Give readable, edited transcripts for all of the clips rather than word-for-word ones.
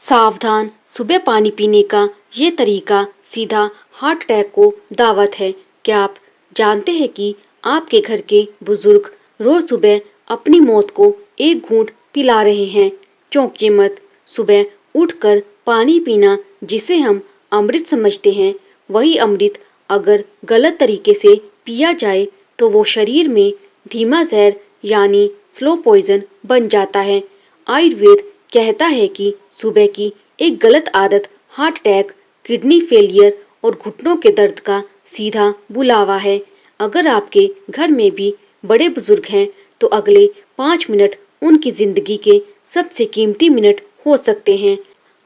सावधान, सुबह पानी पीने का ये तरीका सीधा हार्ट अटैक को दावत है। क्या आप जानते हैं कि आपके घर के बुजुर्ग रोज सुबह अपनी मौत को एक घूंट पिला रहे हैं। चौंकिए मत, सुबह उठकर पानी पीना जिसे हम अमृत समझते हैं, वही अमृत अगर गलत तरीके से पिया जाए तो वो शरीर में धीमा जहर यानी स्लो पॉइजन बन जाता है। आयुर्वेद कहता है कि सुबह की एक गलत आदत हार्ट अटैक, किडनी फेलियर और घुटनों के दर्द का सीधा बुलावा है। अगर आपके घर में भी बड़े बुजुर्ग हैं तो अगले 5 मिनट उनकी जिंदगी के सबसे कीमती मिनट हो सकते हैं।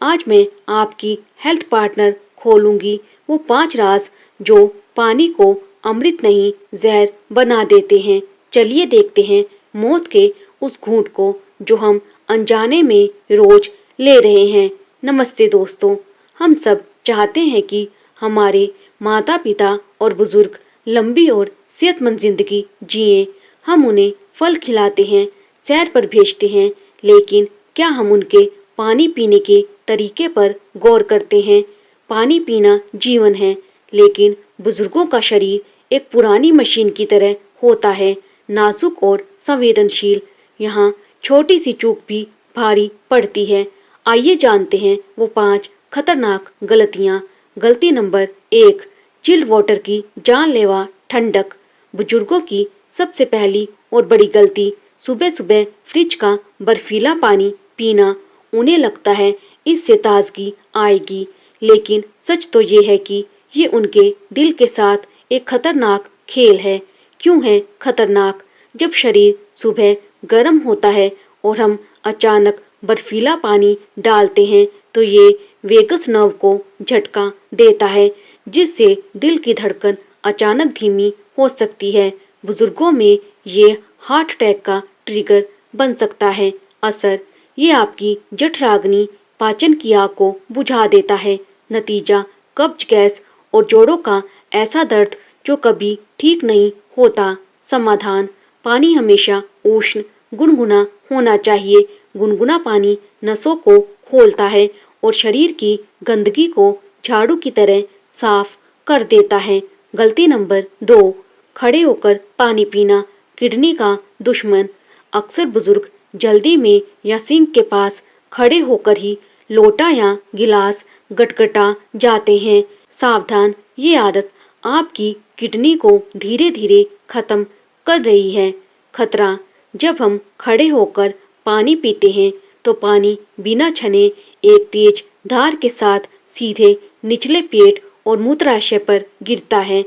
आज मैं आपकी हेल्थ पार्टनर खोलूंगी वो 5 राज जो पानी को अमृत नहीं जहर बना देते हैं। चलिए देखते हैं मौत के उस घूंट को जो हम अनजाने में रोज ले रहे हैं। नमस्ते दोस्तों, हम सब चाहते हैं कि हमारे माता पिता और बुजुर्ग लंबी और सेहतमंद जिंदगी जिएं। हम उन्हें फल खिलाते हैं, सैर पर भेजते हैं, लेकिन क्या हम उनके पानी पीने के तरीके पर गौर करते हैं? पानी पीना जीवन है, लेकिन बुजुर्गों का शरीर एक पुरानी मशीन की तरह होता है, नाजुक और संवेदनशील। यहाँ छोटी सी चूक भी भारी पड़ती है। आइए जानते हैं वो 5 खतरनाक गलतियाँ। गलती नंबर 1, चिल्ड वाटर की जानलेवा ठंडक। बुजुर्गों की सबसे पहली और बड़ी गलती सुबह सुबह फ्रिज का बर्फीला पानी पीना। उन्हें लगता है इससे ताजगी आएगी, लेकिन सच तो ये है कि ये उनके दिल के साथ एक खतरनाक खेल है। क्यों है खतरनाक? जब शरीर सुबह गर्म होता है और हम अचानक बर्फीला पानी डालते हैं तो ये वेगस नर्व को झटका देता है, जिससे दिल की धड़कन अचानक धीमी हो सकती है। बुजुर्गों में ये हार्ट अटैक का ट्रिगर बन सकता है। असर: ये आपकी जठराग्नि पाचन की आग को बुझा देता है। नतीजा: कब्ज, गैस और जोड़ों का ऐसा दर्द जो कभी ठीक नहीं होता। समाधान: पानी हमेशा उष्ण गुनगुना होना चाहिए। गुनगुना पानी नसों को खोलता है और शरीर की गंदगी को झाड़ू की तरह साफ कर देता है। गलती नंबर 2, खड़े होकर पानी पीना, किडनी का दुश्मन। अक्सर बुजुर्ग जल्दी में या सिंक के पास खड़े होकर ही लोटा या गिलास गटगटा जाते हैं। सावधान, ये आदत आपकी किडनी को धीरे धीरे खत्म कर रही है। खतरा: जब हम खड़े होकर पानी पीते हैं तो पानी बिना छने एक तेज धार के साथ सीधे निचले पेट और मूत्राशय पर गिरता है।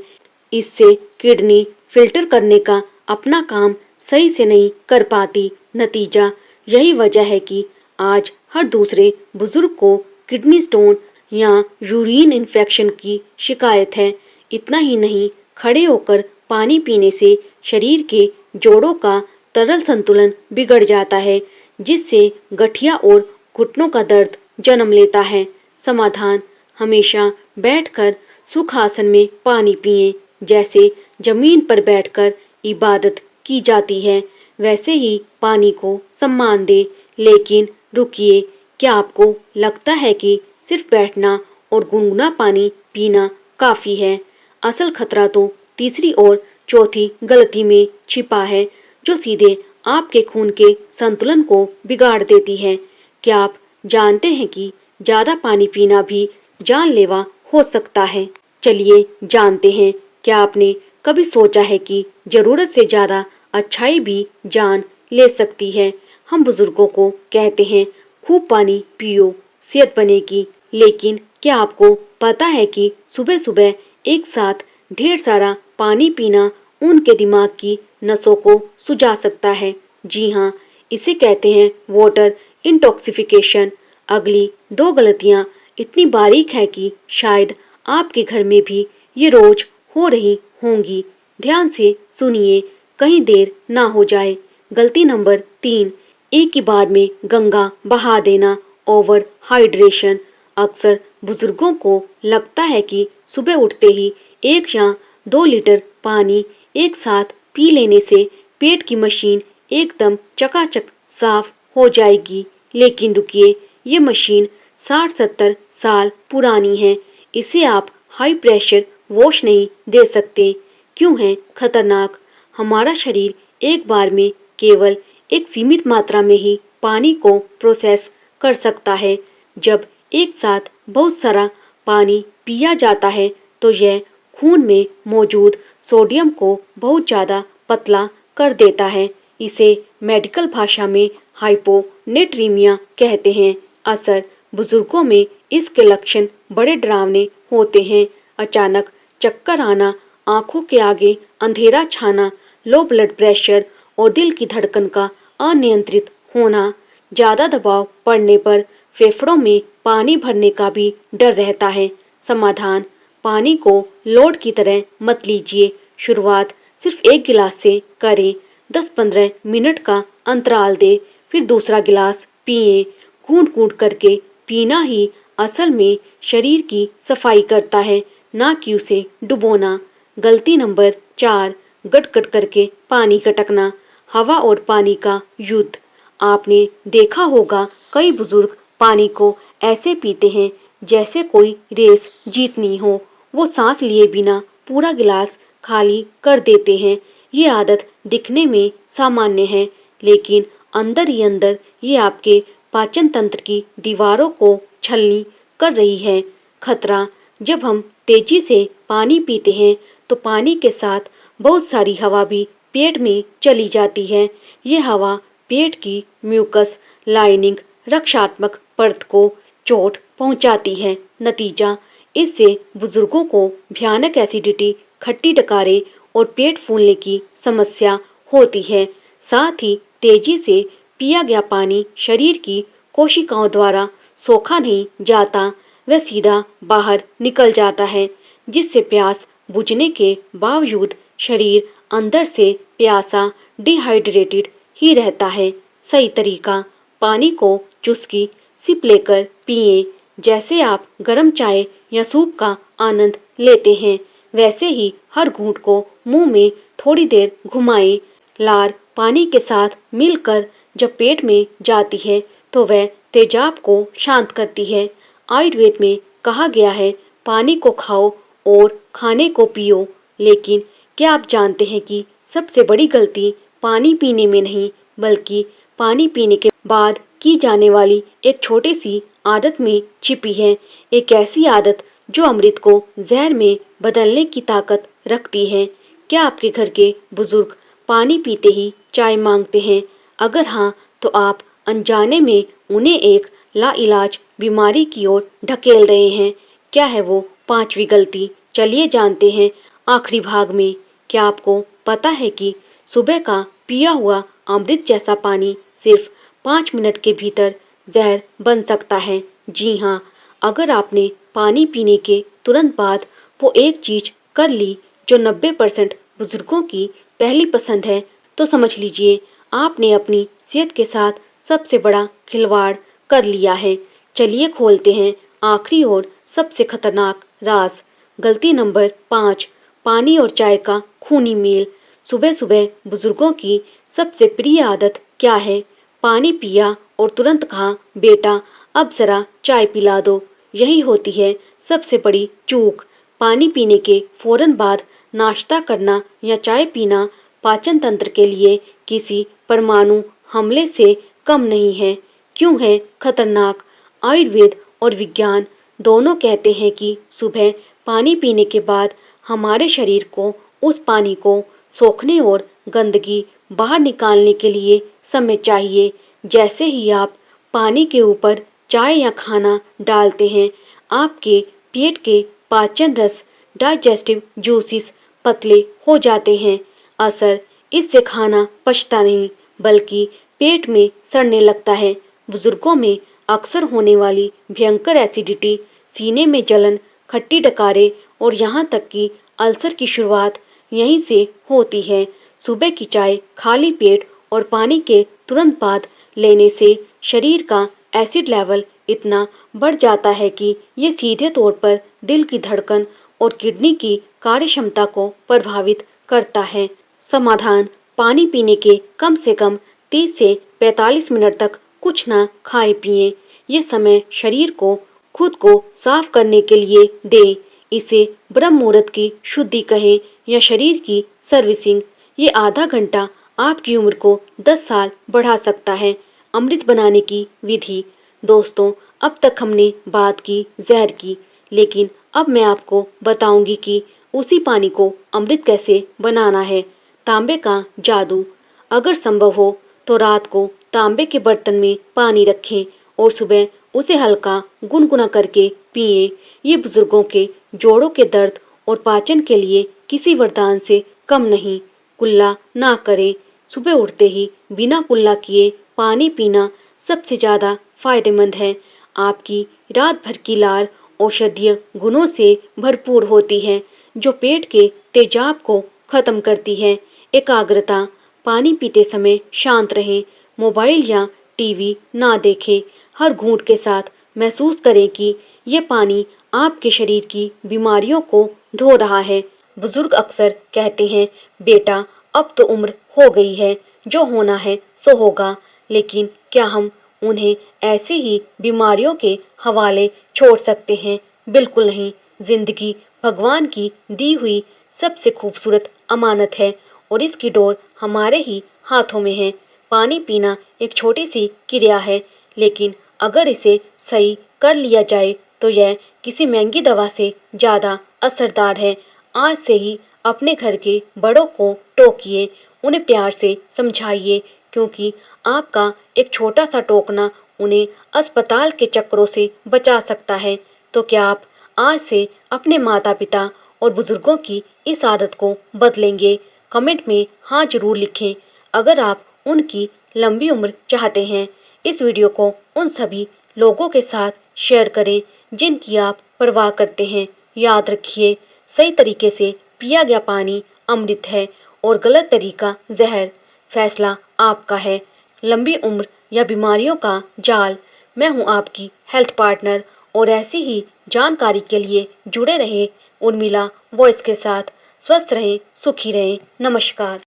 इससे किडनी फिल्टर करने का अपना काम सही से नहीं कर पाती। नतीजा: यही वजह है कि आज हर दूसरे बुजुर्ग को किडनी स्टोन या यूरिन इन्फेक्शन की शिकायत है। इतना ही नहीं, खड़े होकर पानी पीने से शरीर के जोड़ों का तरल संतुलन बिगड़ जाता है, जिससे गठिया और घुटनों का दर्द जन्म लेता है। समाधान: हमेशा बैठकर सुखासन में पानी पिएं। जैसे जमीन पर बैठकर इबादत की जाती है, वैसे ही पानी को सम्मान दे। लेकिन रुकिए, क्या आपको लगता है कि सिर्फ बैठना और गुनगुना पानी पीना काफी है? असल खतरा तो तीसरी और चौथी गलती में छिपा है, जो सीधे आपके खून के संतुलन को बिगाड़ देती है। क्या आप जानते हैं कि ज्यादा पानी पीना भी जानलेवा हो सकता है? चलिए जानते हैं। क्या आपने कभी सोचा है कि जरूरत से ज्यादा अच्छाई भी जान ले सकती है? हम बुजुर्गों को कहते हैं खूब पानी पियो, सेहत बनेगी। लेकिन क्या आपको पता है कि सुबह सुबह एक साथ ढेर सारा पानी पीना उनके दिमाग की नसों को सुझा सकता है? जी हाँ, इसे कहते हैं वाटर इंटॉक्सिफिकेशन। अगली 2 गलतियाँ इतनी बारीक है कि शायद आपके घर में भी ये रोज हो रही होंगी। ध्यान से सुनिए, कहीं देर ना हो जाए। गलती नंबर 3, एक ही बार में गंगा बहा देना, ओवर हाइड्रेशन। अक्सर बुजुर्गों को लगता है कि सुबह उठते ही 1 या 2 लीटर पानी एक साथ पी लेने से पेट की मशीन एकदम चकाचक साफ हो जाएगी। लेकिन रुकिए, ये मशीन 60-70 साल पुरानी है। इसे आप हाई प्रेशर वॉश नहीं दे सकते। क्यों है खतरनाक? हमारा शरीर एक बार में केवल एक सीमित मात्रा में ही पानी को प्रोसेस कर सकता है। जब एक साथ बहुत सारा पानी पिया जाता है तो यह खून में मौजूद सोडियम को बहुत ज़्यादा पतला कर देता है। इसे मेडिकल भाषा में हाइपोनेट्रीमिया कहते हैं। असर बुजुर्गों में इसके लक्षण बड़े डरावने होते हैं। अचानक चक्कर आना, आंखों के आगे अंधेरा छाना, लो ब्लड प्रेशर और दिल की धड़कन का अनियंत्रित होना। ज़्यादा दबाव पड़ने पर फेफड़ों में पानी भरने का भी डर रहता है। समाधान: पानी को लोड की तरह मत लीजिए। शुरुआत सिर्फ 1 गिलास से करें। 10-15 मिनट का अंतराल दें, फिर दूसरा गिलास पिएं। घूंट-घूंट करके पीना ही असल में शरीर की सफाई करता है, ना कि उसे डुबोना। गलती नंबर 4: गट-गट करके पानी गटकना। हवा और पानी का युद्ध। आपने देखा होगा कई बुजुर्ग पानी को ऐसे पीते हैं जैसे कोई रेस जीतनी हो। वो सांस लिए बिना पूरा गिलास खाली कर देते हैं। ये आदत दिखने में सामान्य है, लेकिन अंदर ही अंदर ये आपके पाचन तंत्र की दीवारों को छलनी कर रही है। खतरा: जब हम तेजी से पानी पीते हैं तो पानी के साथ बहुत सारी हवा भी पेट में चली जाती है। ये हवा पेट की म्यूकस लाइनिंग रक्षात्मक परत को चोट पहुंचाती है। नतीजा: इससे बुजुर्गों को भयानक एसिडिटी, खट्टी डकारे और पेट फूलने की समस्या होती है। साथ ही तेजी से पिया गया पानी शरीर की कोशिकाओं द्वारा सोखा नहीं जाता, वह सीधा बाहर निकल जाता है, जिससे प्यास बुझने के बावजूद शरीर अंदर से प्यासा, डिहाइड्रेटेड ही रहता है। सही तरीका: पानी को चुस्की सिप लेकर पिएं। जैसे आप गर्म चाय या सूप का आनंद लेते हैं, वैसे ही हर घूंट को मुंह में थोड़ी देर घुमाएं। लार पानी के साथ मिलकर जब पेट में जाती है तो वह तेजाब को शांत करती है। आयुर्वेद में कहा गया है, पानी को खाओ और खाने को पियो। लेकिन क्या आप जानते हैं कि सबसे बड़ी गलती पानी पीने में नहीं, बल्कि पानी पीने के बाद की जाने वाली एक छोटी सी आदत में छिपी है। एक ऐसी आदत जो अमृत को जहर में बदलने की ताकत रखती है। क्या आपके घर के बुजुर्ग पानी पीते ही चाय मांगते हैं? अगर हाँ, तो आप अनजाने में उन्हें एक लाइलाज बीमारी की ओर ढकेल रहे हैं। क्या है वो 5वीं गलती? चलिए जानते हैं आखिरी भाग में। क्या आपको पता है कि सुबह का पिया हुआ अमृत जैसा पानी सिर्फ 5 मिनट के भीतर जहर बन सकता है? जी हाँ, अगर आपने पानी पीने के तुरंत बाद वो एक चीज कर ली जो 90% बुजुर्गों की पहली पसंद है, तो समझ लीजिए आपने अपनी सेहत के साथ सबसे बड़ा खिलवाड़ कर लिया है। चलिए खोलते हैं आखिरी और सबसे खतरनाक राज। गलती नंबर 5: पानी और चाय का खूनी मेल। सुबह सुबह बुजुर्गों की सबसे प्रिय आदत क्या है? पानी पिया और तुरंत कहा, बेटा अब जरा चाय पिला दो। यही होती है सबसे बड़ी चूक। पानी पीने के फौरन बाद नाश्ता करना या चाय पीना पाचन तंत्र के लिए किसी परमाणु हमले से कम नहीं है। क्यों है खतरनाक? आयुर्वेद और विज्ञान दोनों कहते हैं कि सुबह पानी पीने के बाद हमारे शरीर को उस पानी को सोखने और गंदगी बाहर निकालने के लिए समय चाहिए। जैसे ही आप पानी के ऊपर चाय या खाना डालते हैं, आपके पेट के पाचन रस, डाइजेस्टिव जूसेस पतले हो जाते हैं। असर: इससे खाना पचता नहीं, बल्कि पेट में सड़ने लगता है। बुजुर्गों में अक्सर होने वाली भयंकर एसिडिटी, सीने में जलन, खट्टी डकारे और यहाँ तक कि अल्सर की शुरुआत यहीं से होती है। सुबह की चाय खाली पेट और पानी के तुरंत बाद लेने से शरीर का एसिड लेवल इतना बढ़ जाता है कि ये सीधे तौर पर दिल की धड़कन और किडनी की कार्यक्षमता को प्रभावित करता है। समाधान: पानी पीने के कम से कम 30 से 45 मिनट तक कुछ ना खाए पिए। ये समय शरीर को खुद को साफ करने के लिए दें। इसे ब्रह्म मुहूर्त की शुद्धि कहें या शरीर की सर्विसिंग। ये आधा घंटा आपकी उम्र को 10 साल बढ़ा सकता है। अमृत बनाने की विधि। दोस्तों, अब तक हमने बात की जहर की, लेकिन अब मैं आपको बताऊंगी कि उसी पानी को अमृत कैसे बनाना है। तांबे का जादू। अगर संभव हो तो रात को तांबे के बर्तन में पानी रखें और सुबह उसे हल्का गुनगुना करके पिएं। ये बुजुर्गों के जोड़ों के दर्द और पाचन के लिए किसी वरदान से कम नहीं। कुल्ला ना करें। सुबह उठते ही बिना कुल्ला किए पानी पीना सबसे ज़्यादा फायदेमंद है। आपकी रात भर की लार औषधीय गुणों से भरपूर होती है, जो पेट के तेजाब को खत्म करती है। एकाग्रता। पानी पीते समय शांत रहें। मोबाइल या टीवी ना देखें। हर घूंट के साथ महसूस करें कि ये पानी आपके शरीर की बीमारियों को धो रहा है। बुजुर्ग अक्सर कहते हैं, बेटा अब तो उम्र हो गई है, जो होना है सो होगा। लेकिन क्या हम उन्हें ऐसे ही बीमारियों के हवाले छोड़ सकते हैं? बिल्कुल नहीं। जिंदगी भगवान की दी हुई सबसे खूबसूरत अमानत है और इसकी डोर हमारे ही हाथों में है। पानी पीना एक छोटी सी क्रिया है, लेकिन अगर इसे सही कर लिया जाए तो यह किसी महंगी दवा से ज़्यादा असरदार है। आज से ही अपने घर के बड़ों को टोकिए, उन्हें प्यार से समझाइए, क्योंकि आपका एक छोटा सा टोकना उन्हें अस्पताल के चक्करों से बचा सकता है। तो क्या आप आज से अपने माता पिता और बुजुर्गों की इस आदत को बदलेंगे? कमेंट में हाँ जरूर लिखें। अगर आप उनकी लंबी उम्र चाहते हैं, इस वीडियो को उन सभी लोगों के साथ शेयर करें जिनकी आप परवाह करते हैं। याद रखिए, सही तरीके से पिया गया पानी अमृत है और गलत तरीका जहर। फैसला आपका है। लंबी उम्र या बीमारियों का जाल। मैं हूं आपकी हेल्थ पार्टनर और ऐसी ही जानकारी के लिए जुड़े रहे उर्मिला वॉइस के साथ। स्वस्थ रहें, सुखी रहें। नमस्कार।